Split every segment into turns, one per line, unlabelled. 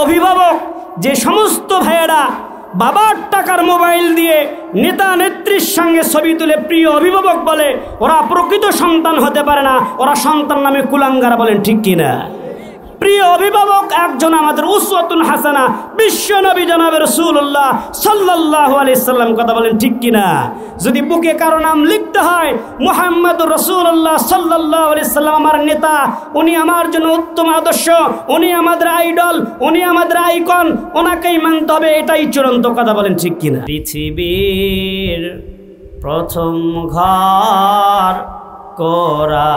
অভিভাবক যে সমস্ত ভাইয়েরা বাবার টাকার মোবাইল দিয়ে নেতা নেত্রীর সঙ্গে ছবি তুলে প্রিয় অভিভাবক বলে, ওরা প্রকৃত সন্তান হতে পারে না, ওরা সন্তান নামে কুলাঙ্গার। বলেন ঠিক কিনা? প্রিয় অভিভাবক একজন আমাদের উসওয়াতুন হাসানা, বিশ্ব নবী জনাব রাসূলুল্লাহ সাল্লাল্লাহু আলাইহি সাল্লাম। কথা বলেন ঠিক কিনা? যদি বুকে কারো নাম লিখতে হয়, মুহাম্মদুর রাসূলুল্লাহ সাল্লাল্লাহু আলাইহি সাল্লাম আমার নেতা, উনি আমার জন্য উত্তম আদর্শ, উনি আমাদের আইডল, উনি আমাদের আইকন, ওনাকেই মানতে হবে, এটাই চূড়ান্ত। কথা বলেন ঠিক কিনা? পৃথিবীর প্রথম ঘর কোরআনেতে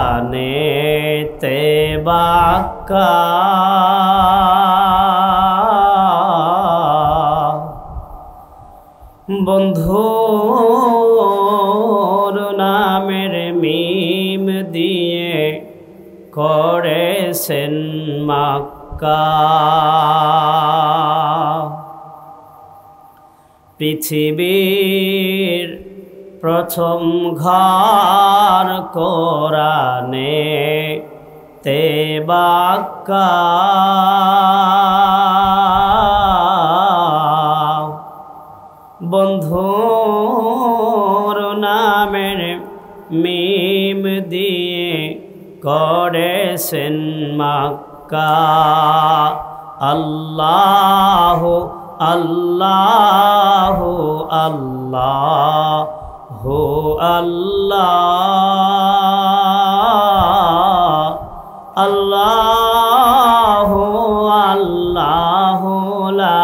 বাক্কা, বন্ধুর নামের মিম দিয়ে করেছেন মক্কা। পৃথিবীর প্রথম ঘর কোরআনেতে বাক্কা, বন্ধুর নামের মিম দিয়ে করেছেন মক্কা। আল্লাহ আল্লাহ আল্লাহ হো আল্লাহ, আল্লাহ আল্লাহ লা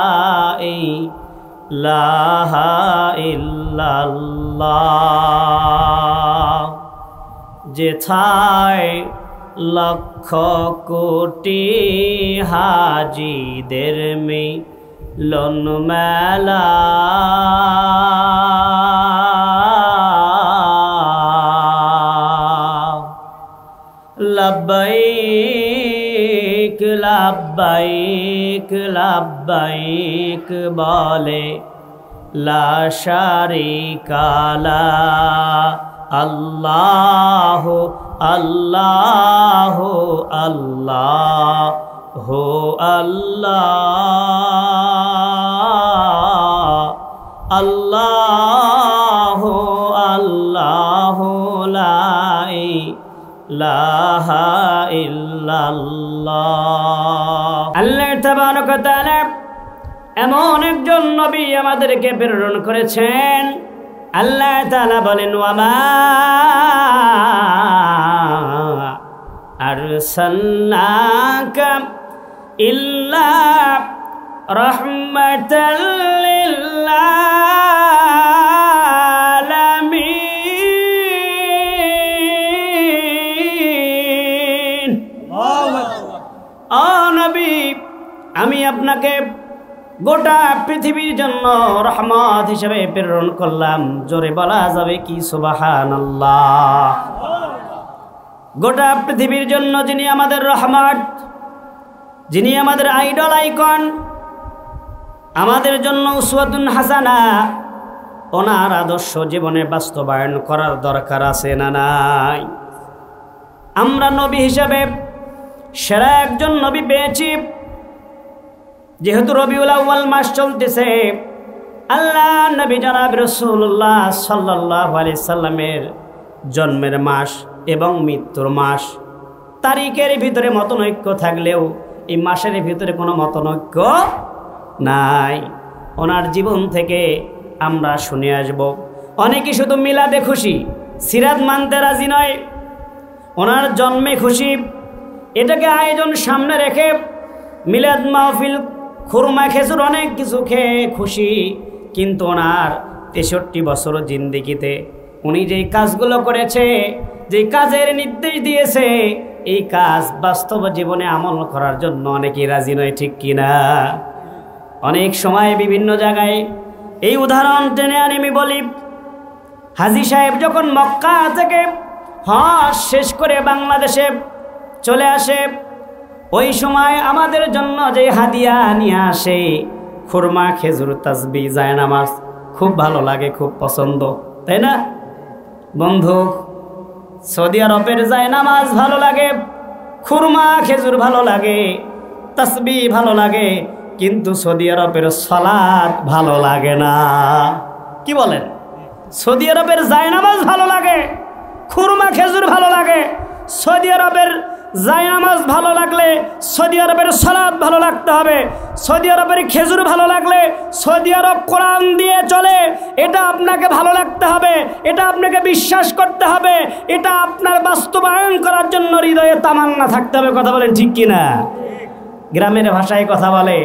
ইলাহা ইল্লাল্লাহ। যেথায় লক্ষ কোটি হাজিদের মিলন মেলা, লব্বাইক লব্বাইক লব্বাইক বলে লা শারিকা লাহ। আল্লাহ আল্লাহ আল্লাহ হো আল্লাহ, আল্লাহ আল্লাহ লা ইলাহা ইল্লাল্লাহ। আল্লাহ তাবারক ওয়া তাআলা এমন একজন নবী আমাদেরকে প্রেরণ করেছেন। আল্লাহ তাআলা বলেন, ওয়ামা আরসালনাকা ইল্লা রাহমাতাল লিল আলামিন। ও নবী, আমি আপনাকে গোটা পৃথিবীর জন্য রহমত হিসেবে প্রেরণ করলাম। জোরে বলা যাবে কি সুবহানাল্লাহ? গোটা পৃথিবীর জন্য যিনি আমাদের রহমত, যিনি আমাদের আইডল আইকন, আমাদের জন্য উসওয়াতুন হাসানা, ওনার আদর্শ জীবনে বাস্তবায়ন করার দরকার আছে না নাই? আমরা নবী হিসাবে সেরা একজন নবী পেয়েছি। যেহেতু রবিউল আউয়াল মাস চলতেছে, আল্লাহ নবী জনাব রাসূলুল্লাহ সাল্লাল্লাহু আলাইহি সাল্লামের জন্মের মাস এবং মৃত্যুর মাস। তারিখের ভিতরে মতনৈক্য থাকলেও এই মাসের ভিতরে কোনো মতনৈক্য নাই। ওনার জীবন থেকে আমরা শুনে আসব। অনেকে শুধু মিলাদে খুশি, সিরাত মানতে রাজি নয়, ওনার জন্মে খুশি। এটাকে আয়োজন সামনে রেখে মিলাদ মাহফিল, খুরমা খেজুর অনেক কিছু খেয়ে খুশি, কিন্তু ওনার 63 বছর জিন্দেগিতে উনি যেই কাজগুলো করেছে, যে কাজের নির্দেশ দিয়েছে, এই কাজ বাস্তব জীবনে আমল করার জন্য অনেকেই রাজি নয়। ঠিক কিনা? অনেক সময় বিভিন্ন জায়গায় এই উদাহরণ টেনে আনি আমি বলি, হাজী সাহেব যখন মক্কা থেকে হজ শেষ করে বাংলাদেশে চলে আসে, ওই সময় আমাদের জন্য যে হাদিয়া নিয়ে আসে, খুরমা খেজুর তাসবিহ জায়নামাজ, খুব ভালো লাগে, খুব পছন্দ, তাই না বন্ধু? সৌদি আরবের জায়নামাজ ভালো লাগে, খুরমা খেজুর ভালো লাগে, তাসবিহ ভালো লাগে, কিন্তু সৌদি আরবের সালাত ভালো লাগে না। কি বলেন? সৌদি আরবের জায়নামাজ ভালো লাগে, খুরমা খেজুর ভালো লাগে। সৌদি আরবের জায়নামাজ ভালো লাগলে সৌদি আরবের সালাত ভালো লাগতে হবে। সৌদি আরবের খেজুর ভালো লাগলে সৌদি আরব কোরআন দিয়ে চলে, এটা আপনাকে ভালো লাগতে হবে, এটা আপনাকে বিশ্বাস করতে হবে, এটা আপনার বাস্তবায়ন করার জন্য হৃদয়ে তামান্না থাকতে হবে। কথা বলেন ঠিক কিনা? গ্রামের ভাষায় কথা বলে,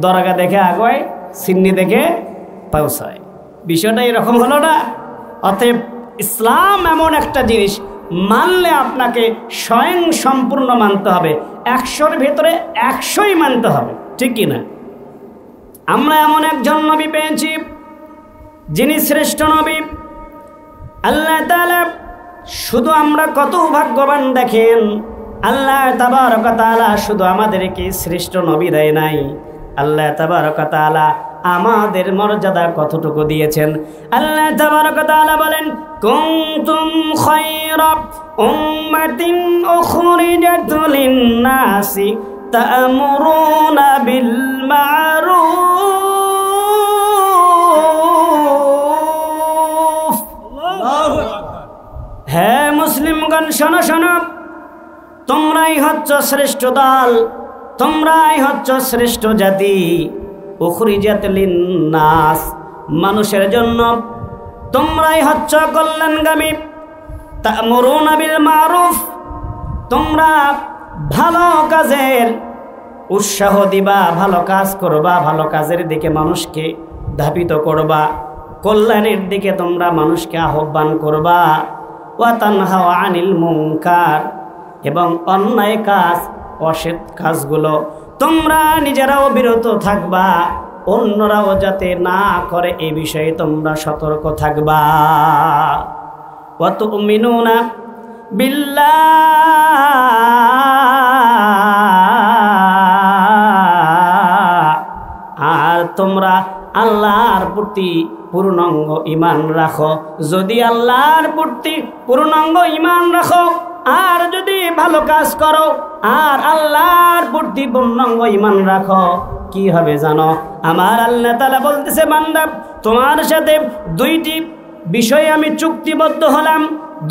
দরগা দেখে আগায়, সিন্নি দেখে পৌঁছায়। বিষয়টা এরকম হলো না? অতএব ইসলাম এমন একটা জিনিস, মানলে আপনাকে স্বয়ং সম্পূর্ণ মানতে হবে, 100-র ভেতরে 100ই মানতে হবে, ঠিক কিনা? আমরা এমন একজন নবী পেয়েছি যিনি শ্রেষ্ঠ নবী। আল্লাহ তাআলা শুধু আমরা কত ভাগ্যবান দেখেন, আল্লাহ তাবারক ওয়া তাআলা শুধু আমাদেরকে শ্রেষ্ঠ নবী দেয় নাই, আল্লাহ তাবারক ওয়া তাআলা আমাদের মর্যাদা কতটুকু দিয়েছেন। আল্লাহ তাবারক ওয়া তাআলা বলেন, কুনতুম খায়রা উম্মাতিন উখরিজাত লিন-নাসি তা'মুরুনা বিল মা'রুফ। আল্লাহু আকবার। হে মুসলিমগণ, শোনো শোনো, তোমরাই হচ্ছ শ্রেষ্ঠ দল, তোমরাই হচ্ছ শ্রেষ্ঠ জাতি। উখরিজাত লিন-নাস, মানুষের জন্য তোমরাই হচ্ছ কল্যাণগামী। তা'মুরুনা বিল মা'রুফ, তোমরা ভালো কাজের উৎসাহ দিবা, ভালো কাজ করবা, ভালো কাজের দিকে মানুষকে ধাবিত করবা, কল্যাণের দিকে তোমরা মানুষকে আহ্বান করবা। ওয়া তানহাউ আনিল মুনকার, এবং অন্যায় কাজ, অসৎ কাজগুলো তোমরা নিজেরাও বিরত থাকবা, অন্যরাও যাতে না করে এই বিষয়ে তোমরা সতর্ক থাকবা। ওয়া তুমিনুনা বিল্লাহ, আর তোমরা আল্লাহর প্রতি পূর্ণাঙ্গ ঈমান রাখো। যদি আল্লাহর প্রতি পূর্ণাঙ্গ ঈমান রাখো আর যদি ভালো কাজ করো আর আল্লাহর প্রতি পূর্ণাঙ্গ ঈমান রাখো, কি হবে জানো? আমার আল্লাহ তাআলা বলতেছে, বান্দা তোমার সাথে দুইটি বিষয়ে আমি চুক্তিবদ্ধ হলাম,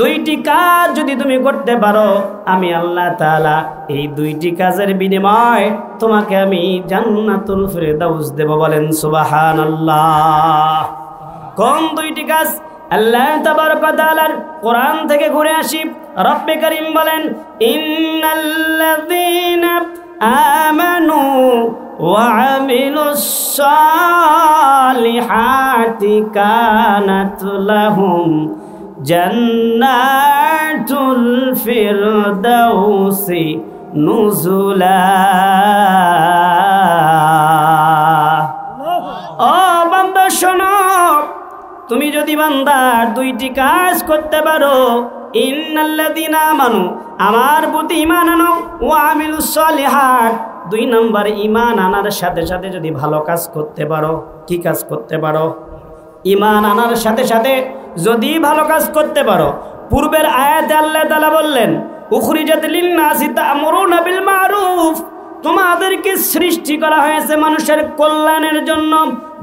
দুইটি কাজ যদি তুমি করতে পারো, আমি আল্লাহ তাআলা এই দুইটি কাজের বিনিময় তোমাকে আমি জান্নাতুল ফিরদাউস দেব। বলেন সুবহানাল্লাহ। কোন দুইটি কাজ? আল্লাহ তাবারক ওয়া তাআলার কোরআন থেকে ঘুরে আসি, রব্বে কারীম বলেন, ইন্নাল্লাযীনা আমানু ওয়া আমিলুস সালিহাতি কানাত লাহুম জান্নাতুল ফিরদাউসি নুজুলা। ও বান্দা শোনো, তুমি যদি বান্দার দুইটি কাজ করতে পারো, ইন্নাল্লাযীনা আমানু, আমার প্রতি ঈমান আনো, ওয়া আমিলুস সালিহাত, 2 নম্বর ঈমান আনার সাথে সাথে যদি ভালো কাজ করতে পারো। কি কাজ করতে পারো? ঈমান আনার সাথে সাথে যদি ভালো কাজ করতে পারো। পূর্বের আয়াতে আল্লাহ তাআলা বললেন, উখরিজাত লিন-নাসি তা'মুরুনা বিল মা'রুফ, তোমাদেরকে সৃষ্টি করা হয়েছে মানুষের কল্যাণের জন্য,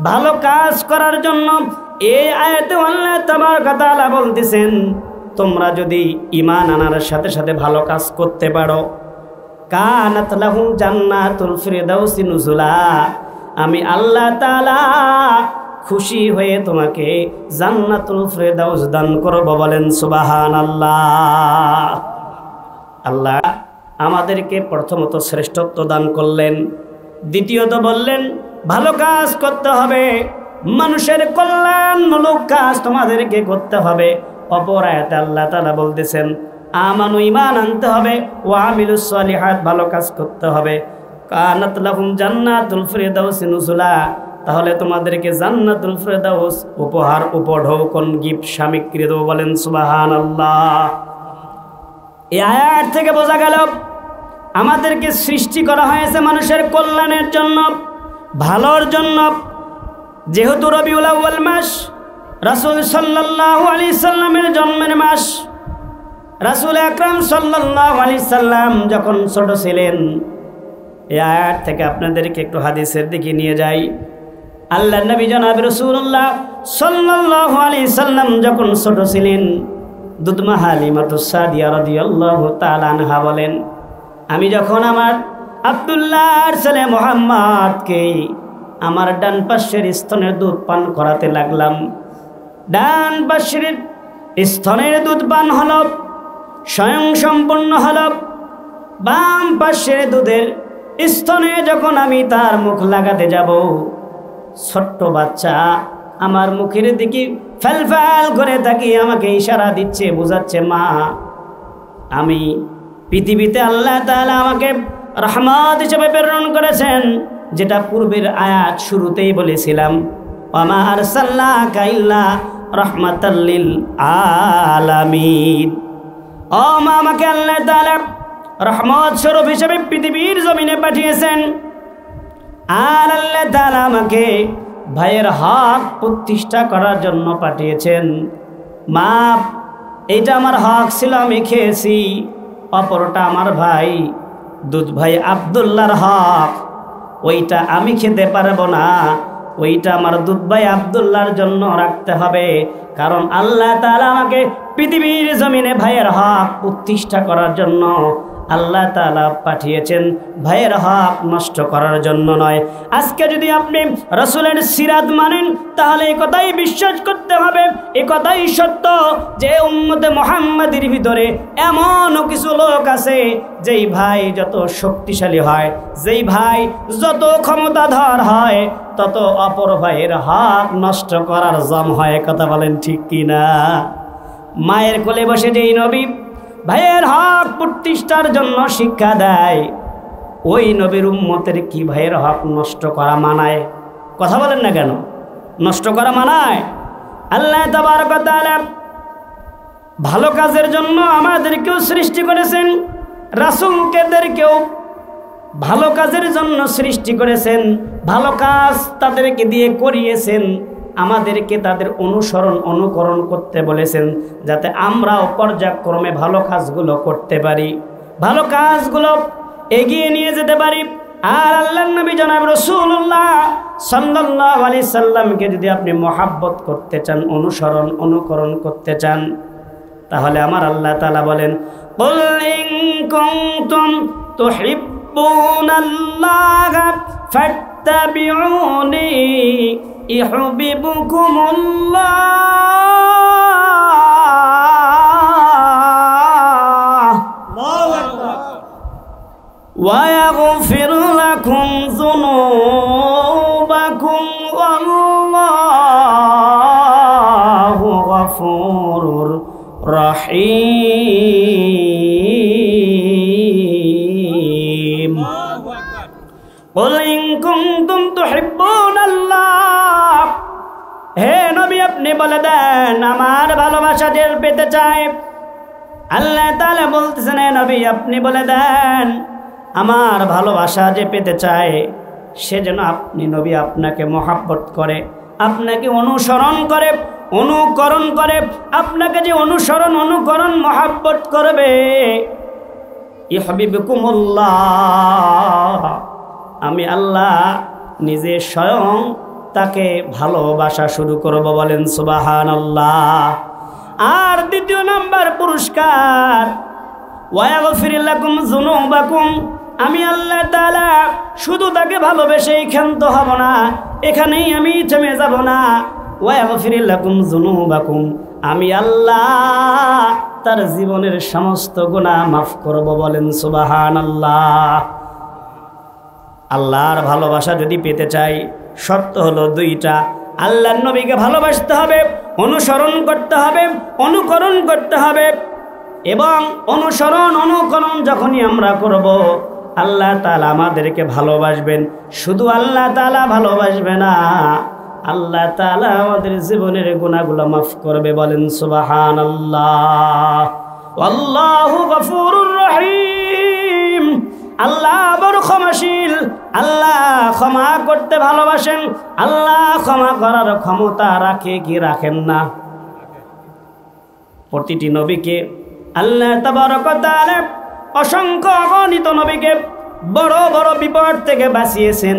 ভালো কাজ করার জন্য। এই আয়াতে আল্লাহ তাবারক ওয়া তাআলা বলতেছেন, তোমরা যদি ঈমান আনার সাথে সাথে ভালো কাজ করতে পারো, কানাত লাহুম জান্নাতুল ফিরদাউসি নুজুলা, আমি আল্লাহ তাআলা খুশি হয়ে তোমাকে জান্নাতুল ফিরদাউস দান করব। বলেন সুবহানাল্লাহ। আল্লাহ আমাদেরকে প্রথমত শ্রেষ্ঠত্ব দান করলেন, দ্বিতীয়ত বললেন ভালো কাজ করতে হবে, মানুষের কল্যাণমূলক কাজ তোমাদেরকে করতে হবে। অপর আয়াতে আল্লাহ তাআলা বলতেছেন, আমানু, ঈমান আনতে হবে, ওয়া আমিলুস সালিহাত, ভালো কাজ করতে হবে, কানাত লাহুম জান্নাতুল ফিরদাউসি নুজুলা, তাহলে তোমাদেরকে জান্নাতুল ফিরদাউস উপহার, উপঢৌকন, গিফট, সামগ্রী দেব। বলেন সুবহানাল্লাহ। এই আয়াত থেকে বোঝা গেল আমাদেরকে সৃষ্টি করা হয়েছে মানুষের কল্যাণের জন্য, ভালোর জন্য। যেহেতু রবিউল আউয়াল মাস, রাসূল সাল্লাল্লাহু আলাইহি সাল্লামের জন্মের মাস, রাসূল আকরাম সাল্লাল্লাহু আলাইহি সাল্লাম যখন ছোট ছিলেন, এই আয়াত থেকে আপনাদেরকে একটু হাদিসের দিকে নিয়ে যাই। আল্লাহর নবী জনাব রাসূলুল্লাহ সাল্লাল্লাহু আলাইহি সাল্লাম যখন ছোট ছিলেন, দুধমা হালিমাতুস সাদিয়া রাদিয়াল্লাহু তাআলা আনহা বলেন, আমি যখন আমার আব্দুল্লাহর ছেলে মুহাম্মদকে আমার ডান পাশের স্তনের দুধ পান করাতে লাগলাম, ডান পাশের স্তনের দুধ পান হলো, স্বয়ং সম্পূর্ণ হলো, বাম পাশের দুধের স্তনে যখন আমি তার মুখ লাগাতে যাব, ছোট্ট বাচ্চা আমার মুখের দিকে ফ্যাল করে তাকিয়ে আমাকে ইশারা দিচ্ছে, বোঝাচ্ছে মা আমি পৃথিবীতে আল্লাহ তাআলা আমাকে রহমত হিসেবে প্রেরণ করেছেন, যেটা পূর্বের আয়াত শুরুতেই বলেছিলাম, ওয়ামা আরসালনাকা ইল্লা রাহমাতাল লিল আলামিন। ও মা, আমাকে আল্লাহ তাআলা রহমত স্বরূপ হিসেবে পৃথিবীর জমিনে পাঠিয়েছেন, আর আল্লাহ তাআলা আমাকে ভাইয়ের হক প্রতিষ্ঠা করার জন্য পাঠিয়েছেন। মা, এইটা আমার হক ছিল, আমি খেয়েছি, অপরটা আমার ভাই দুধ ভাই আব্দুল্লাহর হক, ওইটা আমি খেতে পারবো না, ওইটা আমার দুধ ভাই আব্দুল্লাহর জন্য রাখতে হবে, কারণ আল্লাহ তাআলা আমাকে পৃথিবীর জমিনে ভাইয়ের হক প্রতিষ্ঠা করার জন্য আল্লাহ তাআলা পাঠিয়েছেন, ভাইয়ের হক নষ্ট করার জন্য নয়। আজকে যদি আপনি রাসূলের সিরাত মানেন, তাহলে এই কথাই বিশ্বাস করতে হবে, এই কথাই সত্য যে উম্মতে মুহাম্মাদের ভিতরে এমনও কিছু লোক আছে, যেই ভাই যত শক্তিশালী হয়, যেই ভাই যত ক্ষমতাধর হয়, তত অপর ভাইয়ের হক নষ্ট করার জম হয়। কথা বলেন ঠিক কিনা? মায়ের কোলে বসে যেই নবী ভাইয়ের হক প্রতিষ্ঠার জন্য শিক্ষা দেয়, ওই নবীর উম্মতের কি ভাইয়ের হক নষ্ট করা মানায়? কথা বলেন না কেন? নষ্ট করা মানায়? আল্লাহ তাবারক ওয়া তাআলা ভালো কাজের জন্য আমাদেরকেও সৃষ্টি করেছেন, রাসূলদেরকেও ভালো কাজের জন্য সৃষ্টি করেছেন, ভালো কাজ তাদেরকে দিয়ে করিয়েছেন, আমাদেরকে তাদের অনুকরণ করতে বলেছেন, যাতে আমরাও পর্যায়ক্রমে ভালো কাজগুলো করতে পারি, ভালো কাজগুলো এগিয়ে নিয়ে যেতে পারি। আর আল্লাহর নবী জনাব রাসূলুল্লাহ সাল্লাল্লাহু আলাইহি সাল্লামকে যদি আপনি মহব্বত করতে চান, অনুকরণ করতে চান, তাহলে আমার আল্লাহ তাআলা বলেন, কুল ইন কুনতুম তুহিব্বুনাল্লাহা ফাত্তাবিউনি ইউহিব্বুকুমুল্লাহ ওয়া ইয়াগফির লাকুম যুনুবাকুম ওয়াল্লাহু গফুরুর রহিম। কুল ইন কুনতুম তুহিব্বুনাল্লাহ, হে নবী আপনি বলে দেন আমার ভালোবাসা যে পেতে চায়, আল্লাহ তাআলা বলতেছেন হে নবী আপনি বলে দেন আমার ভালোবাসা যে পেতে চায়, সেজন্য আপনি নবী আপনাকে মহব্বত করে, আপনাকে অনুকরণ করে, আপনাকে যে অনুকরণ মহব্বত করবে, ইউহিব্বুকুমুল্লাহ, আমি আল্লাহ নিজে স্বয়ং তাকে ভালোবাসা শুরু করব। বলেন সুবহানাল্লাহ। আর দ্বিতীয় নাম্বার পুরস্কার, ওয়া ইয়াগফির লাকুম যুনুবাকুম, আমি আল্লাহ তাআলা শুধু তাকে ভালোবেসেই ক্ষান্ত হব না, এখানেই আমি থেমে যাব না। ওয়া ইয়াগফির লাকুম যুনুবাকুম, আমি আল্লাহ তার জীবনের সমস্ত গুনাহ মাফ করব। বলেন সুবহানাল্লাহ। আল্লাহর ভালোবাসা যদি পেতে চাই, শর্ত হলো দুইটা, আল্লাহর নবীকে ভালোবাসতে হবে, অনুকরণ করতে হবে, এবং অনুকরণ যখনই আমরা করব, আল্লাহ তাআলা আমাদেরকে ভালোবাসবেন। শুধু আল্লাহ তাআলা ভালোবাসবে না, আল্লাহ তাআলা আমাদের জীবনের গুনাহগুলো মাফ করবে। বলেন সুবহানাল্লাহ। আল্লাহু গফুরুর রহিম, আল্লাহ বড় ক্ষমাশীল, আল্লাহ ক্ষমা করতে ভালোবাসেন, আল্লাহ ক্ষমা করার ক্ষমতা রাখে কি রাখেন না? প্রতিটি নবীকে আল্লাহ তাবারক ওয়া তাআলা অসংখ্য অগণিত নবীকে বড় বড় বিপদ থেকে বাঁচিয়েছেন,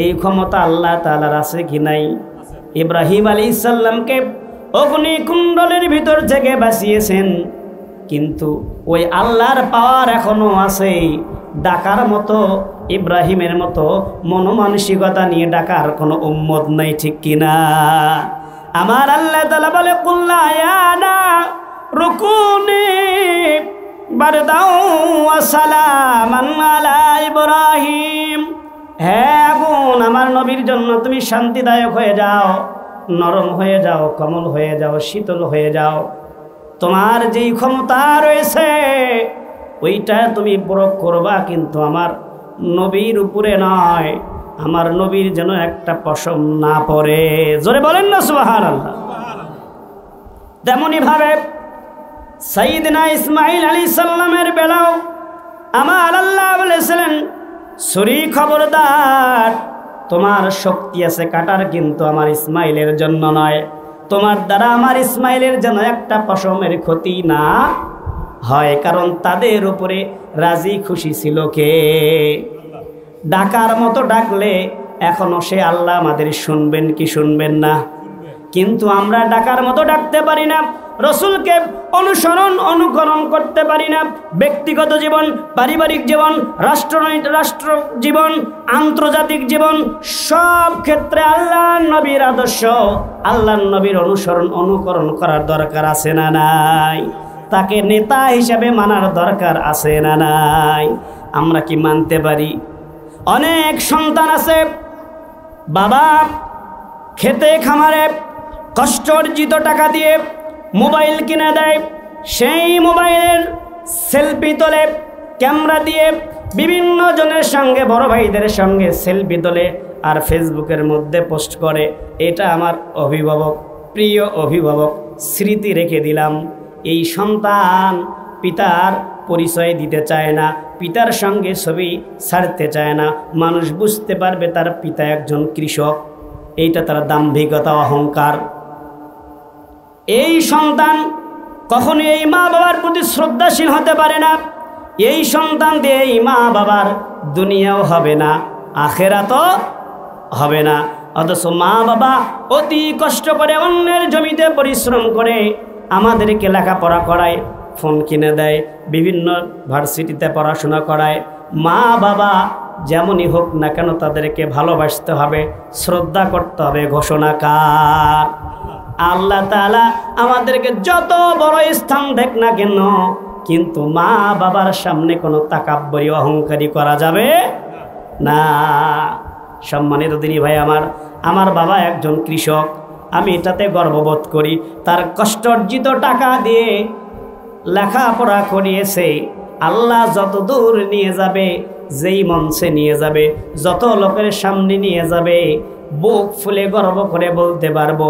এই ক্ষমতা আল্লাহ তাআলার আছে কি নাই? ইব্রাহিম আলাইহিস সালামকে অগ্নিকুণ্ডলের ভিতর থেকে বাঁচিয়েছেন, কিন্তু ওই আল্লাহর পাওয়ার এখনো আছে। ডাকার মতো ইব্রাহিমের মতো মনোমানসিকতা নিয়ে ডাকার কোনো উম্মত নাই, ঠিক কিনা? আমার আল্লাহ তাআলা বলে কুল্লা ইয়ানা রুকুনি বারদাও ওয়া সালামান আলা ইব্রাহিম, হে আগুন আমার নবীর জন্য তুমি শান্তিদায়ক হয়ে যাও, নরম হয়ে যাও, কোমল হয়ে যাও, শীতল হয়ে যাও। তোমার যেই ক্ষমতা রয়েছে ওইটা তুমি প্রয়োগ করবা, কিন্তু আমার নবীর উপরে নয়। আমার নবীর যেন একটা পশম না পড়ে। জোরে বলেন না সুবহানাল্লাহ। তেমনি ভাবে সাইয়েদনা ইসমাঈল আলাইহিস সালামের বেলাও আমার আল্লাহ বলেছিলেন, ছুরি খবরদার, তোমার শক্তি আছে কাটার, কিন্তু আমার ইসমাইলের জন্য নয়। তোমার দ্বারা আমার ইসমাইলের যেন একটা পশমের ক্ষতি না হয়, কারণ তাদের উপরে রাজি খুশি ছিল কে? ডাকার মতো ডাকলে এখনো সে আল্লাহ আমাদের শুনবেন কি শুনবেন না? কিন্তু আমরা ডাকার মতো ডাকতে পারি না, রসুলকে অনুকরণ করতে পারি না। ব্যক্তিগত জীবন, পারিবারিক জীবন, রাষ্ট্র জীবন, আন্তর্জাতিক জীবন, সব ক্ষেত্রে আল্লাহর নবীর আদর্শ, আল্লাহর নবীর অনুকরণ করার দরকার আছে না নাই? তাকে নেতা হিসাবে মানার দরকার আছে না নাই? আমরা কি মানতে পারি? অনেক সন্তান আছে, বাবা খেতে খামারে কষ্ট অর্জিত টাকা দিয়ে মোবাইল কিনে দেয়, সেই মোবাইলের সেলফি তোলে, ক্যামেরা দিয়ে বিভিন্ন জনের সঙ্গে, বড় ভাইদের সঙ্গে সেলফি তোলে আর ফেসবুকের মধ্যে পোস্ট করে। এটা আমার অভিভাবক, প্রিয় অভিভাবক, স্মৃতি রেখে দিলাম। এই সন্তান পিতার পরিচয় দিতে চায় না, পিতার সঙ্গে ছবি ছাড়তে চায় না। মানুষ বুঝতে পারবে তার পিতা একজন কৃষক, এইটা তার দাম্ভিকতা, অহংকার। এই সন্তান কখনো এই মা বাবার প্রতি শ্রদ্ধাশীল হতে পারে না। এই সন্তান দিয়ে এই মা বাবার দুনিয়াও হবে না, আখেরাতও হবে না। অথচ মা বাবা অতি কষ্ট করে অন্যের জমিতে পরিশ্রম করে আমাদেরকে লেখাপড়া করায়, ফোন কিনে দেয়, বিভিন্ন ভার্সিটিতে পড়াশোনা করায়। মা বাবা যেমনই হোক না কেন তাদেরকে ভালোবাসতে হবে, শ্রদ্ধা করতে হবে। ঘোষণা কার? আল্লাহ তাআলা আমাদেরকে যত বড় স্থান দেখ না কেন, কিন্তু মা বাবার সামনে কোনো তাকাব্বরি, অহংকারী করা যাবে না। সম্মানিত দিনী ভাই, আমার বাবা একজন কৃষক, আমি এটাতে গর্ববোধ করি। তার কষ্ট অর্জিত টাকা দিয়ে লেখাপড়া করিয়েছে। আল্লাহ যত দূর নিয়ে যাবে, যেই মঞ্চে নিয়ে যাবে, যত লোকের সামনে নিয়ে যাবে, বুক ফুলে গর্ব করে বলতে পারবো,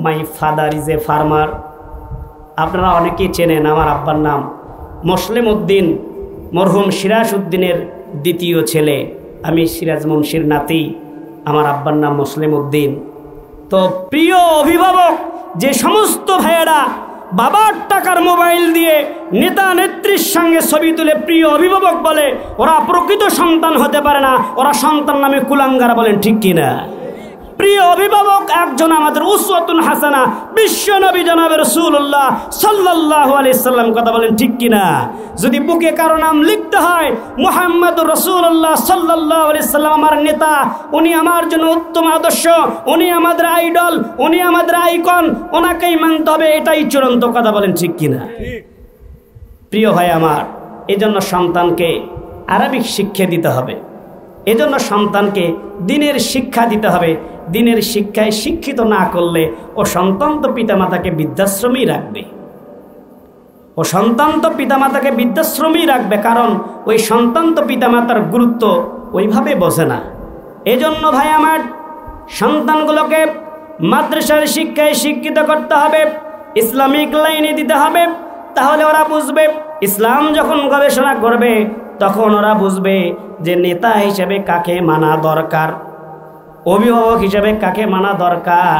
my father is a farmer. আপনারা অনেকেই চেনেন, আমার আব্বার নাম মুসলিম উদ্দিন, মরহুম সিরাজ উদ্দিনের দ্বিতীয় ছেলে। আমি সিরাজ মুন্সির নাতি, আমার আব্বার নাম মুসলিম উদ্দিন। তো প্রিয় অভিভাবক, যে সমস্ত ভাইয়েরা বাবার টাকার মোবাইল দিয়ে নেতা নেত্রীর সঙ্গে ছবি তুলে প্রিয় অভিভাবক বলে, ওরা প্রকৃত সন্তান হতে পারে না, ওরা সন্তান নামে কুলাঙ্গার। বলেন ঠিক কিনা? প্রিয় অভিভাবক একজন আমাদের উসওয়াতুন হাসানা, বিশ্ব নবী জনাবে রাসূলুল্লাহ সাল্লাল্লাহু আলাইহি সাল্লাম। কথা বলেন ঠিক কিনা? যদি বুকে কারো নাম লিখতে হয়, মুহাম্মদুর রাসূলুল্লাহ সাল্লাল্লাহু আলাইহি সাল্লাম আমার নেতা, উনি আমার জন্য উত্তম আদর্শ, উনি আমাদের আইডল, উনি আমাদের আইকন, ওনাকেই মানতে হবে, এটাই চূড়ান্ত। কথা বলেন ঠিক কিনা? প্রিয় ভাই আমার, এজন্য সন্তানকে আরবিক শিক্ষা দিতে হবে, এজন্য সন্তানকে দ্বীনের শিক্ষা দিতে হবে। দ্বীনের শিক্ষায় শিক্ষিত না করলে ও সন্তান তো পিতামাতাকে বৃদ্ধাশ্রমেই রাখবে, ও সন্তান তো পিতামাতাকে বৃদ্ধাশ্রমেই রাখবে, কারণ ওই সন্তান তো পিতামাতার গুরুত্ব ওইভাবে বোঝে না। এজন্য ভাই আমার, সন্তানগুলোকে মাদ্রাসার শিক্ষায় শিক্ষিত করতে হবে, ইসলামিক লাইনে দিতে হবে। তাহলে ওরা বুঝবে, ইসলাম যখন গবেষণা করবে তখন ওরা বুঝবে যে নেতা হিসেবে কাকে মানা দরকার, অভিভাবক হিসেবে কাকে মানা দরকার,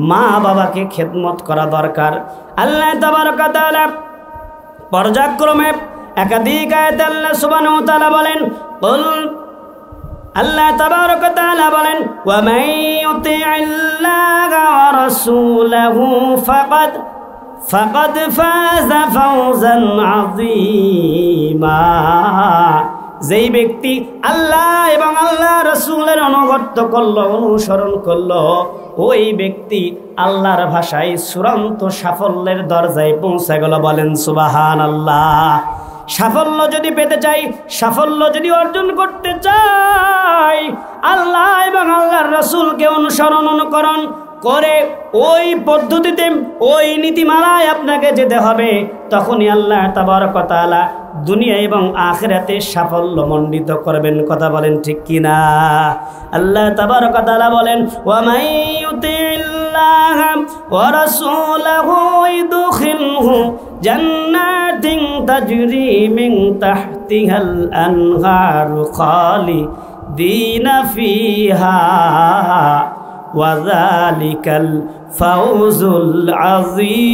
মা বাবাকে খেদমত করা দরকার। আল্লাহ তাবারক ওয়া তাআলা পর্যায়ক্রমে একাধিক আয়াতে আল্লাহ সুবহানাহু ওয়া তাআলা বলেন, কুল আল্লাহ তাবারক ওয়া তাআলা বলেন, ওয়া মান ইউতি'ইল্লাহা ওয়া রাসূলাহু ফাকাদ ফাযা ফাওজান আযীমা। যেই ব্যক্তি আল্লাহ এবং আল্লাহ রাসূলের অনুগত করলো, অনুসরণ করলো, ওই ব্যক্তি আল্লাহর ভাষায় চূড়ান্ত সাফল্যের দরজায় পৌঁছে গেল। বলেন সুবহানাল্লাহ। সাফল্য যদি পেতে চাই, সাফল্য যদি অর্জন করতে চাই, আল্লাহ এবং আল্লাহর রাসূলকে অনুসরণ অনুকরণ করে ওই পদ্ধতিতে ওই নীতিমালায় আপনাকে যেতে হবে। তখনই আল্লাহ তাবারক ওয়া তাআলা দুনিয়া এবং আখিরাতে সাফল্য মণ্ডিত করবেন। কথা বলেন ঠিক কিনা? আল্লাহ তাবারক ওয়া তাআলা বলেন, ওয়া মান ইউতি'ইল্লাহা ওয়া রাসূলাহু ইউদখিলহু জান্নাতিন তাজরি মিন তাহতিহাল আনহারু খালিদিনা ফিহা ওয়া যালিকাল ফাওজুল আযীম।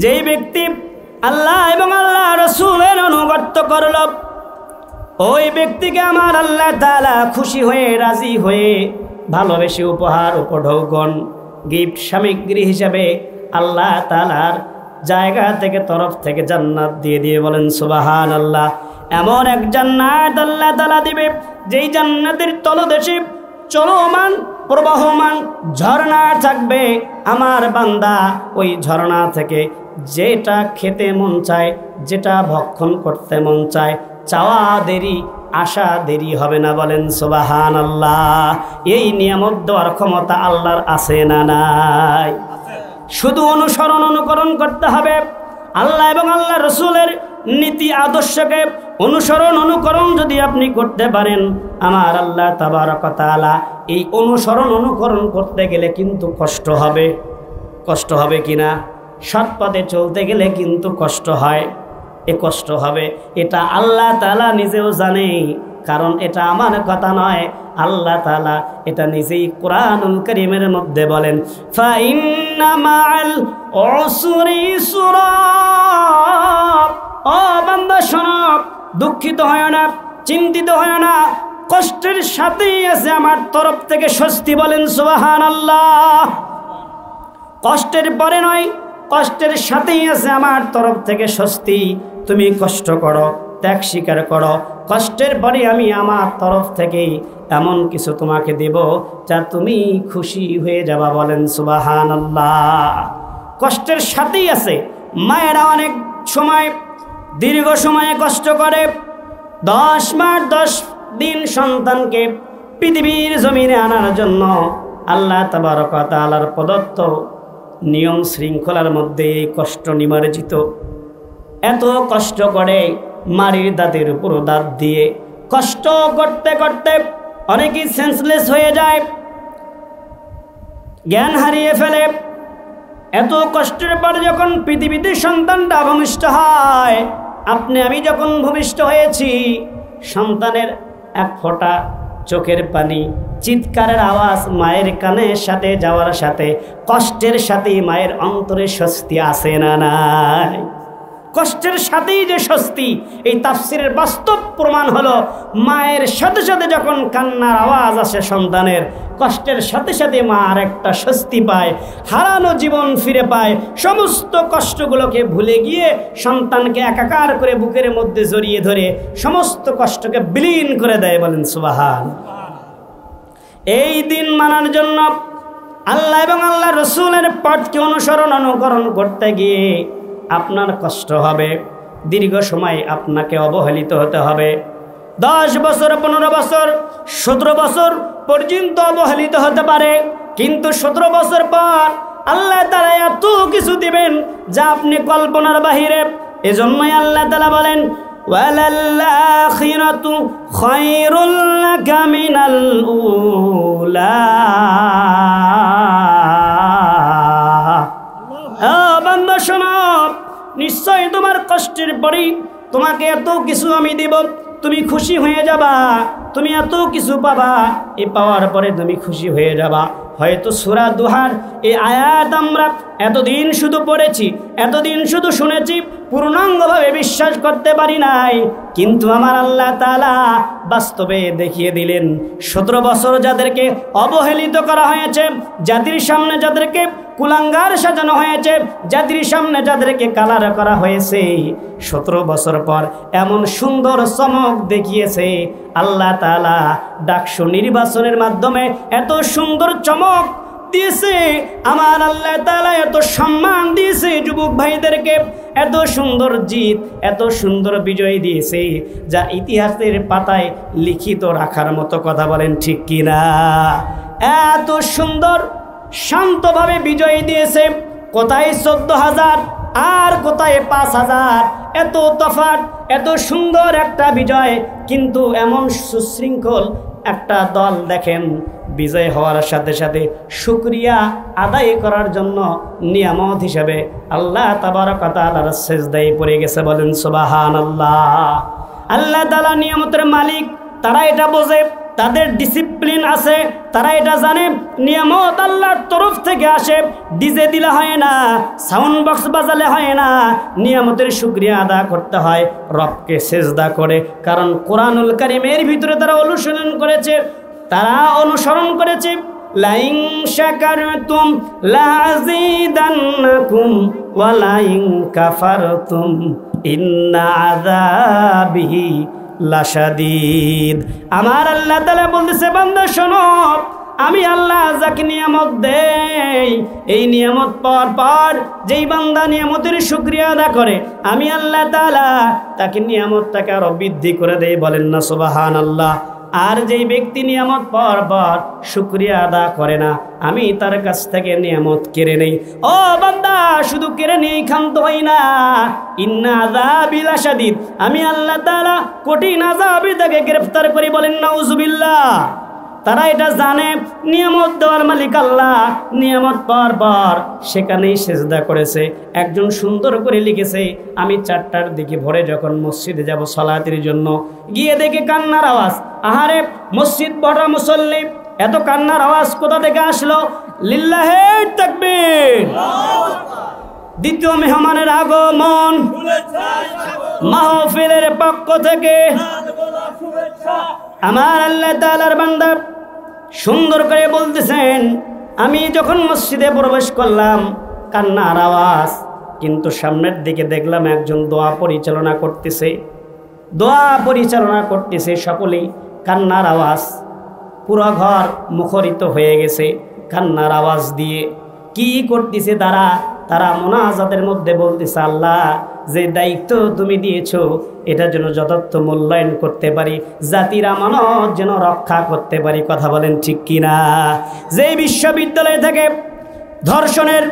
যেই ব্যক্তি আল্লাহ এবং আল্লাহ রাসূলের অনুগত করল, ওই ব্যক্তিকে আমার আল্লাহ তাআলা খুশি হয়ে, রাজি হয়ে, ভালোবেসে উপহার উপঢৌকন গিফট সামগ্রী হিসাবে আল্লাহ তাআলার জায়গা থেকে, তরফ থেকে জান্নাত দিয়ে দিয়ে। বলেন সুবহানাল্লাহ। এমন এক জান্নাত আল্লাহ তাআলা দিবে, যেই জান্নাতের তলদেশে চলমান প্রবাহমান ঝর্ণা থাকবে। আমার বান্দা ওই ঝর্ণা থেকে যেটা খেতে মন চায়, যেটা ভক্ষণ করতে মন চায়, চাওয়া দেরি, আশা দেরি হবে না। বলেন সুবহানাল্লাহ। এই নিয়ামত দেওয়ার ক্ষমতা আল্লাহর আছে না নাই? শুধু অনুসরণ অনুকরণ করতে হবে। আল্লাহ এবং আল্লাহ রসুলের নীতি আদর্শকে অনুসরণ অনুকরণ যদি আপনি করতে পারেন, আমার আল্লাহ তাবারক ওয়া তাআলা এই অনুসরণ অনুকরণ করতে গেলে কিন্তু কষ্ট হবে। কষ্ট হবে কিনা? সৎ পথে চলতে গেলে কিন্তু কষ্ট হয়। এ কষ্ট হবে, এটা আল্লাহ তাআলা নিজেও জানে। কারণ এটা আমার কথা নয়, আল্লাহ তাআলা এটা নিজেই কুরআনুল কারীমের মধ্যে বলেন, ফা ইন্না মাআল উসরি ইসরা। ও বান্দা শোনো, দুঃখিত হয় না, চিন্তিত হয় না, কষ্টের সাথেই আছে আমার তরফ থেকে স্বস্তি। বলেন সুবহানাল্লাহ। কষ্টের পরে নয়, কষ্টের সাথেই আছে আমার তরফ থেকে স্বস্তি। তুমি কষ্ট করো, ত্যাগ স্বীকার করো, কষ্টের পরে আমি আমার তরফ থেকে এমন কিছু তোমাকে দেব যা তুমি খুশি হয়ে যাবা। বলেন সুবহানাল্লাহ। কষ্টের সাথেই আছে। মায়েরা অনেক সময় দীর্ঘ সময়ে কষ্ট করে, 10 মাস 10 দিন সন্তানকে পৃথিবীর জমিনে আনার জন্য আল্লাহ তাবারক ওয়া তাআলার প্রদত্ত নিয়ম শৃঙ্খলার মধ্যে এই কষ্ট নিমার্জিত। এত কষ্ট করে মারির দাঁতের উপর দাঁত দিয়ে কষ্ট করতে করতে অনেকেই সেন্সলেস হয়ে যায়, জ্ঞান হারিয়ে ফেলে। এত কষ্টের পর যখন পৃথিবীতে সন্তানটা ভূমিষ্ঠ হয়, আপনি আমি যখন ভূমিষ্ঠ হয়েছি, সন্তানের এক ফোঁটা চোখের পানি, চিৎকারের আওয়াজ মায়ের কানের সাথে যাওয়ার সাথে কষ্টের সাথেই মায়ের অন্তরে স্বস্তি আসে না নাই? কষ্টের সাথেই যে স্বস্তি, এই তাফসিরের বাস্তব প্রমাণ হলো মায়ের সাথে সাথে যখন কান্নার আওয়াজ আসে সন্তানের, কষ্টের সাথে সাথে মা আর একটা স্বস্তি পায়, হারানো জীবন ফিরে পায়। সমস্ত কষ্টগুলোকে ভুলে গিয়ে সন্তানকে একাকার করে বুকের মধ্যে জড়িয়ে ধরে সমস্ত কষ্টকে বিলীন করে দেয়। বলেন সুবহান। এই দিন মানার জন্য আল্লাহ এবং আল্লাহ রসুলের পথকে অনুসরণ অনুকরণ করতে গিয়ে আপনার কষ্ট হবে, দীর্ঘ সময় আপনাকে অবহেলিত হতে হবে। 10 বছর, 15 বছর, 17 বছর পর্যন্ত অবহেলিত হতে পারে, কিন্তু 17 বছর পর আল্লাহ তাআলা এত কিছু দিবেন যা আপনি কল্পনার বাহিরে। এজন্যই আল্লাহ তাআলা বলেন, ওয়ালাল আখিরাতু খায়রুল লাকা মিনাল উলা। বান্দা শোনো, নিশ্চয় তোমার কষ্টের পরেই তোমাকে এত কিছু আমি দেব, তুমি খুশি হয়ে যাবা, তুমি এত কিছু পাবা, এই পাওয়ার পরে তুমি খুশি হয়ে যাবা। হয়তো সূরা দুহার এই আয়াত আমরা এতদিন শুধু পড়েছি, এতদিন শুধু শুনেছি, পূর্ণাঙ্গভাবে বিশ্বাস করতে পারি নাই। কিন্তু আমার আল্লাহ তাআলা বাস্তবে দেখিয়ে দিলেন। 17 বছর যাদেরকে অবহেলিত করা হয়েছে, জাতির সামনে যাদেরকে কুলাঙ্গার সাজানো হয়েছে, জাতির সামনে যাদেরকে কালার করা হয়েছে, 17 বছর পর এমন সুন্দর চমক দেখিয়েছে আল্লাহ তাআলা। ডাকসু নির্বাচনের মাধ্যমে এত সুন্দর চমক দিয়েছে আমার আল্লাহ তাআলা, এত সম্মান দিয়েছে যুবক ভাইদেরকে, এত সুন্দর জিত, এত সুন্দর বিজয় দিয়েছে যা ইতিহাসের পাতায় লিখিত রাখার মতো। কথা বলেন ঠিক কিনা? এত সুন্দর শান্তভাবে বিজয় দিয়েছে। কোথায় 14,000 আর কোথায় 5,000, এত তফাৎ, এত সুন্দর একটা বিজয়। কিন্তু এমন সুশৃঙ্খল একটা দল দেখেন, বিজয় হওয়ার সাথে সাথে শুকরিয়া আদায় করার জন্য নিয়ামত হিসেবে আল্লাহ তাবারক ওয়া তাআলার সিজদায় পড়ে গেছে। বলেন সুবহানাল্লাহ। আল্লাহ তাআলা নিয়ামতের মালিক, তারা এটা বোঝে, তাদের ডিসিপ্লিন আছে, তারা এটা জানে নিয়ামত আল্লাহর তরফ থেকে আসে। ডিজে দিলে হয় না, সাউন্ড বক্স বাজালে হয় না, নিয়ামতের শুকরিয়া আদা করতে হয় রবকে সিজদা করে। কারণ কোরআনুল কারীমের ভিতরে তারা অনুসরণ করেছে লাইন শাকারতুম লাযিদান্নাকুম ওয়া লাইন কাফারতুম ইন্না আযাবি লাশাদীদ। আমার আল্লাহ তাআলা বলতেছে, বান্দা শোনো, আমি আল্লাহ যাকে নিয়ামত দেই, এই নিয়ামত পাওয়ার পর যেই বান্দা নিয়ামতের শুকরিয়া আদা করে, আমি আল্লাহ তাআলা তাকে নিয়ামতটাকে আরো বৃদ্ধি করে দেই। বলেন না সুবহানাল্লাহ। আর যেই ব্যক্তি নিয়ামত পাওয়ার পর শুকরিয়া আদা করে না, আমি তার কাছ থেকে নিয়ামত কেড়ে নেই। ও বান্দা, শুধু কেড়ে নেই ক্ষান্ত হই না, ইন্না আযাবি লাশাদীদ, আমি আল্লাহ তাআলা কঠিন আযাবে তাকে গ্রেফতার করি। বলেন নাউযুবিল্লাহ। তারা এটা জানে নিয়ামত দেওয়ার মালিক আল্লাহ, নিয়ামত পাওয়ার পর সেখানেই সিজদা করেছে। একজন সুন্দর করে লিখেছে, আমি 4টার দিকে ভোরে যখন মসজিদে যাব সালাতের জন্য, গিয়ে দেখে কান্নার আওয়াজ। আহারে, মসজিদ ভরা মুসল্লি, এত কান্নার আওয়াজ কোথা থেকে আসলো? লিল্লাহে তাকবীর। দ্বিতীয় মেহমানের আগমন মাহফিলের পক্ষ থেকে। আমার আল্লাহ তাআলার বান্দা সুন্দর করে বলতেছেন, আমি যখন মসজিদে প্রবেশ করলাম কান্নার আওয়াজ, কিন্তু সামনের দিকে দেখলাম একজন দোয়া পরিচালনা করতেছে, সকলেই কান্নার আওয়াজ, পুরো ঘর মুখরিত হয়ে গেছে কান্নার আওয়াজ দিয়ে। কি করতেছে তারা মুনাজাতের মধ্যে বলতেছে, আল্লাহ যে দায়িত্ব তুমি দিয়েছো এটা যেন যথার্থ মূল্যায়ন করতে পারি, জাতির আমানত যেন রক্ষা করতে পারি। কথা বলেন ঠিক কিনা? যে বিশ্ববিদ্যালয় থেকে ধর্ষণের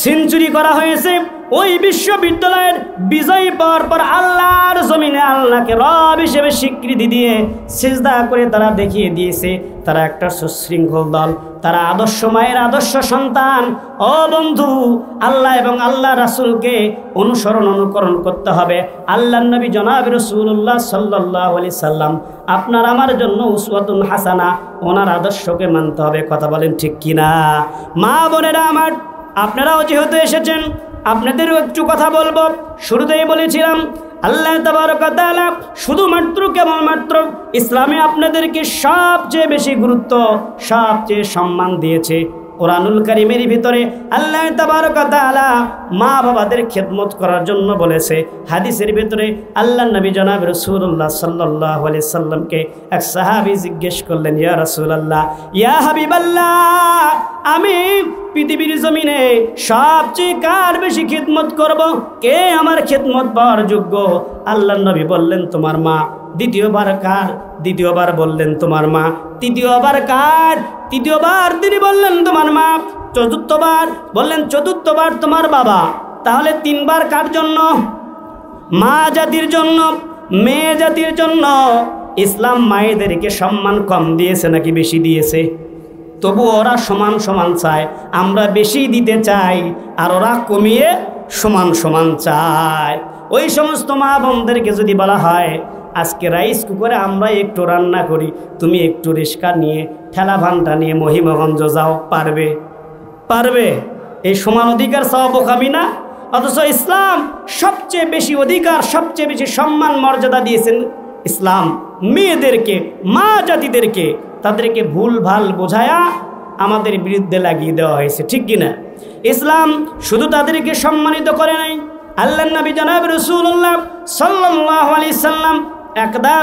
সেঞ্চুরি করা হয়েছে, ওই বিশ্ববিদ্যালয়ের বিজয় পাওয়ার পর আল্লাহর জমিনে আল্লাহকে রব হিসেবে স্বীকৃতি দিয়ে সিজদা করে তারা দেখিয়ে দিয়েছে তারা একটা সুশৃঙ্খল দল, তারা আদর্শ মায়ের আদর্শ সন্তান। ও বন্ধু, আল্লাহ এবং আল্লাহ রাসূলকে অনুকরণ করতে হবে। আল্লাহর নবী জনাব রাসূলুল্লাহ সাল্লাল্লাহু আলাইহি সাল্লাম আপনার আমার জন্য উসওয়াতুন হাসানা, ওনার আদর্শকে মানতে হবে। কথা বলেন ঠিক কিনা? মা বোনেরা আমার, আপনারাও যেহেতু এসেছেন, আপনাদেরও একটু কথা বলবো। শুরুতেই বলেছিলাম আল্লাহ তাবারক ওয়া তাআলা শুধুমাত্র কেবলমাত্র ইসলামে আপনাদেরকে সবচেয়ে বেশি গুরুত্ব, সবচেয়ে সম্মান দিয়েছে। কোরআনুল কারীমের ভিতরে আল্লাহ তাবারক ওয়া তাআলা মা বাবাদের খেদমত করার জন্য বলেছে। হাদিসের ভিতরে আল্লাহর নবী জনাব রাসূলুল্লাহ সাল্লাল্লাহু আলাইহি সাল্লামকে এক সাহাবী জিজ্ঞেস করলেন, ইয়া রাসূলুল্লাহ, ইয়া হাবিবাল্লাহ, আমি পৃথিবীর জমিনে সবচেয়ে কার বেশি খিদমত করব? কে আমার খিদমত পাওয়ার যোগ্য? আল্লাহর নবী বললেন, তোমার মা। দ্বিতীয়বার কার? দ্বিতীয়বার বললেন তোমার মা। তৃতীয়বার কার? তৃতীয়বার তিনি বললেন তোমার মা। চতুর্থবার বললেন, চতুর্থবার তোমার বাবা। তাহলে 3বার কার জন্য? মা জাতির জন্য, মেয়ে জাতির জন্য। ইসলাম মায়েদেরকে সম্মান কম দিয়েছে নাকি বেশি দিয়েছে? তবু ওরা সমান সমান চায়, আমরা বেশি দিতে চাই আর ওরা কমিয়ে সমান সমান চায়। ওই সমস্ত মা বোনদেরকে যদি বলা হয় আজকে রাইস কুকারে আমরা একটু রান্না করি, তুমি একটু রিস্কা নিয়ে ঠেলা ভান্ডা নিয়ে মহিমগঞ্জ যাও, পারবে? পারবে? এই সমান অধিকার চাওয়া বোকামি না? অথচ ইসলাম সবচেয়ে বেশি অধিকার, সবচেয়ে বেশি সম্মান মর্যাদা দিয়েছেন ইসলাম মেয়েদেরকে, মা জাতিদেরকে। তাদেরকে ভুল ভাল বোঝায়া আমাদের বিরুদ্ধে লাগিয়ে দেওয়া হয়েছে, ঠিক কিনা? ইসলাম শুধু তাদেরকে সম্মানিত করে নাই, আল্লাহর নবী জনাব রাসূলুল্লাহ সাল্লাল্লাহু আলাইহি সাল্লাম একদা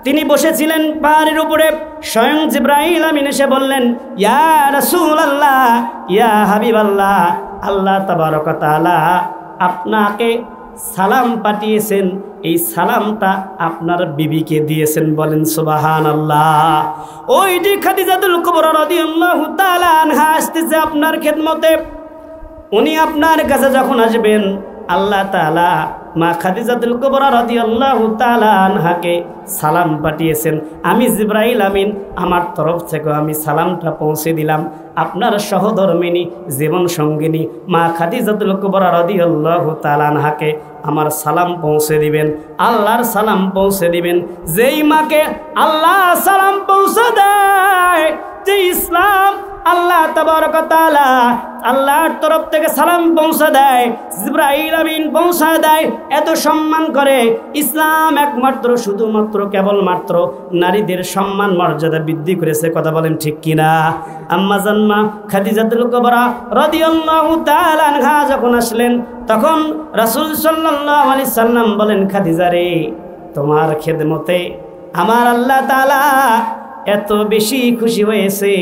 তিনি বসেছিলেন পাহাড়ের উপরে, স্বয়ং জিবরাইল আমিন এসে বললেন, ইয়া রাসূলুল্লাহ, ইয়া হাবিবাল্লাহ, আল্লাহ তাবারক ওয়া তাআলা আপনাকে সালাম পাঠিয়েছেন, এই সালামটা আপনার বিবিকে দিয়েছেন, বলেন সুবহানাল্লাহ। ওইটি খাদিজাতুল কুবরা রাদিয়াল্লাহু তাআলা আনহা আসতেছে আপনার খেদমতে। উনি আপনার কাছে যখন আসবেন, আল্লাহ তাআলা মা খাদিজাতুল কুবরা রাদিয়াল্লাহু তাআলা আনহাকে সালাম পাঠিয়েছেন। আমি জিবরাইল আমিন আমার তরফ থেকে আমি সালামটা পৌঁছে দিলাম। আপনার সহধর্মিনী জীবন সঙ্গিনী মা খাদিজাতুল কুবরা রাদিয়াল্লাহু তাআলা আনহাকে আমার সালাম পৌঁছে দিবেন, আল্লাহর সালাম পৌঁছে দিবেন। যেই মাকে আল্লাহ সালাম পৌঁছে দেয়, যে ইসলাম আল্লাহ তাবারক ওয়া তাআলা আল্লাহর তরফ থেকে সালাম পৌঁছে দেয়, জিবরাইল আমিন পৌঁছে দেয়, এত সম্মান করে। ইসলাম একমাত্র শুধুমাত্র কেবলমাত্র নারীদের সম্মান মর্যাদা বৃদ্ধি করেছে, কথা বলেন ঠিক কিনা? আম্মা জান্মা খাদিজাতুল কুবরা রাদিয়াল্লাহু তাআলা আনহা যখন আসলেন, তখন রাসূল সাল্লাল্লাহু আলাইহি সাল্লাম বলেন, খাদিজা রে, তোমার খেদমতে আমার আল্লাহ তাআলা এত বেশি খুশি হয়েছে,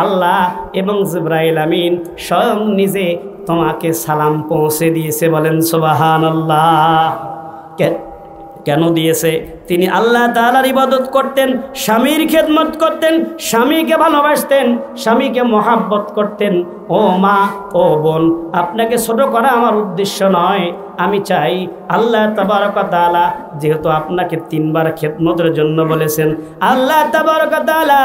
আল্লাহ এবং জিবরাইল আমিন স্বয়ং নিজে তোমাকে সালাম পৌঁছে দিয়েছে, বলেন সুবহানাল্লাহ। কেন দিয়েছে? তিনি আল্লাহ তাআলার ইবাদত করতেন, স্বামীর খেদমত করতেন, স্বামীকে ভালোবাসতেন, স্বামীকে মহাব্বত করতেন। ও মা, ও বোন, আপনাকে ছোট করা আমার উদ্দেশ্য নয়। আমি চাই আল্লাহ তাবারক ওয়া তাআলা যেহেতু আপনাকে 3 বার খেদমতের জন্য বলেছেন, আল্লাহ তাবারক ওয়া তাআলা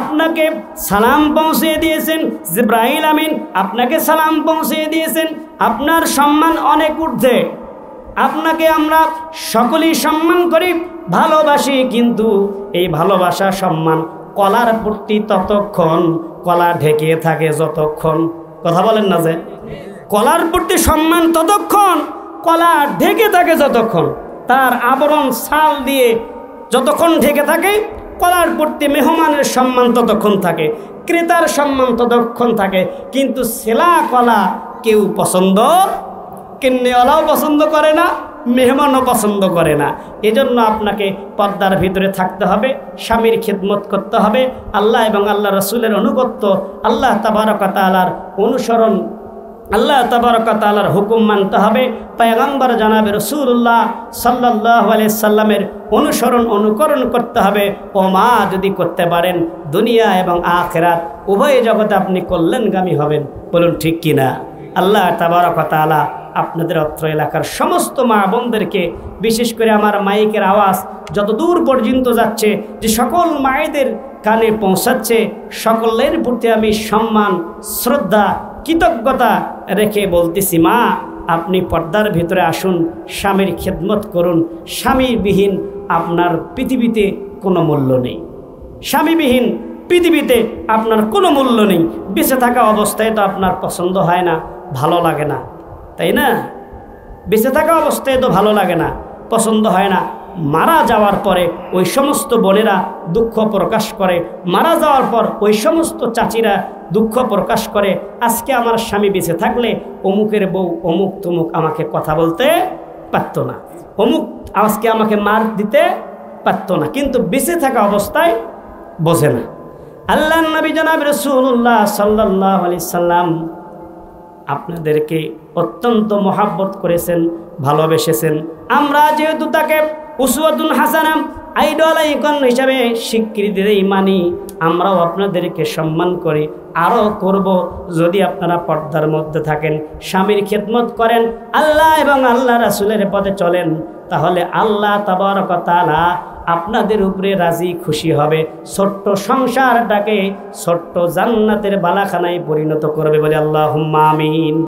আপনাকে সালাম পৌঁছে দিয়েছেন, জিবরাইল আমিন আপনাকে সালাম পৌঁছে দিয়েছেন। আপনার সম্মান অনেক ঊর্ধ্বে, আপনাকে আমরা সকলেই সম্মান করি, ভালোবাসি, কিন্তু এই ভালোবাসা সম্মান কলার প্রতি ততক্ষণ, কলা ঢেকে থাকে যতক্ষণ, কথা বলেন না যে কলার প্রতি সম্মান ততক্ষণ, কলা ঢেকে থাকে যতক্ষণ, তার আবরণ ছাল দিয়ে যতক্ষণ ঢেকে থাকে, কলার প্রতি মেহমানের সম্মান ততক্ষণ থাকে, ক্রেতার সম্মান ততক্ষণ থাকে। কিন্তু সেলা কলা কেউ পছন্দ, কিন্নেওয়ালাও পছন্দ করে না, মেহমানও পছন্দ করে না। এজন্য আপনাকে পর্দার ভিতরে থাকতে হবে, স্বামীর খিদমত করতে হবে, আল্লাহ এবং আল্লাহ রসুলের আনুগত্য, আল্লাহ তাবারক ওয়া তাআলার অনুসরণ, আল্লাহ তাবারক ওয়া তাআলার হুকুম মানতে হবে, পয়গম্বর জনাবে রাসূলুল্লাহ সাল্লাল্লাহু আলাইহি সাল্লামের অনুসরণ অনুকরণ করতে হবে। ও মা, যদি করতে পারেন দুনিয়া এবং আখিরাত উভয় জগতে আপনি কল্যাণগামী হবেন, বলুন ঠিক কিনা? আল্লাহ তাবারক ওয়া তাআলা আপনাদের অত্র এলাকার সমস্ত মা বোনদেরকে, বিশেষ করে আমার মাইকের আওয়াজ যত দূর পর্যন্ত যাচ্ছে, যে সকল মায়েদের কানে পৌঁছাচ্ছে, সকলের প্রতি আমি সম্মান, শ্রদ্ধা, কৃতজ্ঞতা রেখে বলতেছি, মা আপনি পর্দার ভিতরে আসুন, স্বামীর খেদমত করুন। স্বামীবিহীন আপনার পৃথিবীতে কোনো মূল্য নেই, স্বামীবিহীন পৃথিবীতে আপনার কোনো মূল্য নেই। বেঁচে থাকা অবস্থায় তো আপনার পছন্দ হয় না, ভালো লাগে না, তাই না? বেঁচে থাকা অবস্থায় তো ভালো লাগে না, পছন্দ হয় না। মারা যাওয়ার পরে ওই সমস্ত বোনেরা দুঃখ প্রকাশ করে, মারা যাওয়ার পর ওই সমস্ত চাচিরা দুঃখ প্রকাশ করে, আজকে আমার স্বামী বেঁচে থাকলে অমুকের বউ অমুক তমুক আমাকে কথা বলতে পারতো না, অমুক আজকে আমাকে মার দিতে পারতো না, কিন্তু বেঁচে থাকা অবস্থায় বোঝে না। আল্লাহর নবী জনাব রাসূলুল্লাহ সাল্লাল্লাহু আলাইহি সাল্লাম আপনাদেরকে অত্যন্ত মহাব্বত করেছেন, ভালোবেসেছেন। আমরা যেহেতু তাকে উসওয়াতুন হাসানা, আইডল আইকন হিসাবে স্বীকৃতি দেই, মানি, আমরাও আপনাদেরকে সম্মান করি, আরও করব। যদি আপনারা পর্দার মধ্যে থাকেন, স্বামীর খেদমত করেন, আল্লাহ এবং আল্লাহ রাসূলের পথে চলেন, তাহলে আল্লাহ তাবারক ওয়া তাআলা আপনাদের উপরে রাজি খুশি হবে, ছোট্ট সংসারটাকে ছোট্ট জান্নাতের বালাখানায় পরিণত করবে, বলে আল্লাহুম্মা আমিন।